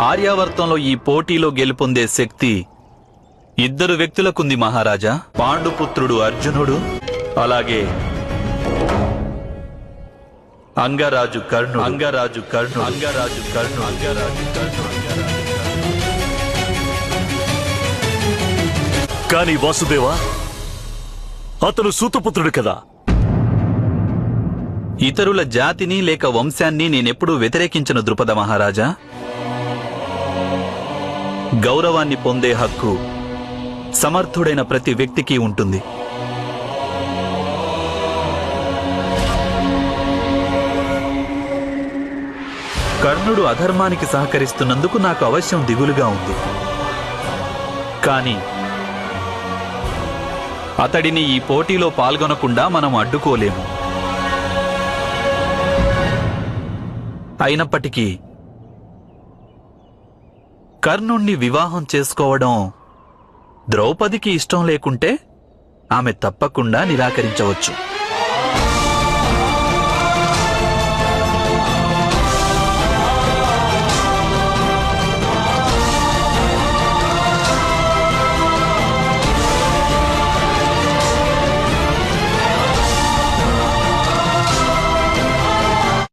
ఆర్యావర్తంలో ఈ పోటీలో గెలుపొందే శక్తి ఇద్దరు వ్యక్తులకుంది మహారాజా. పాండుపుత్రుడు అర్జునుడు, అలాగే అంగరాజు కర్ణుడు. అంగరాజు కర్ణుడు అంగరాజు కర్ణుడు అంగరాజు కర్ణుడు. కాని వాసుదేవా, అతను సూతపుత్రుడు కదా. ఇతరుల జాతిని లేక వంశాన్ని నేనెప్పుడూ వ్యతిరేకించను ద్రుపద మహారాజా. గౌరవాన్ని పొందే హక్కు సమర్థుడైన ప్రతి వ్యక్తికి ఉంటుంది. కర్ణుడు అధర్మానికి సహకరిస్తున్నందుకు నాకు అవశ్యం దిగులుగా ఉంది. కాని అతడిని ఈ పోటీలో పాల్గొనకుండా మనం అడ్డుకోలేము. అయినప్పటికీ కర్ణుణ్ణి వివాహం చేసుకోవడం ద్రౌపదికి ఇష్టం లేకుంటే ఆమె తప్పకుండా నిరాకరించవచ్చు.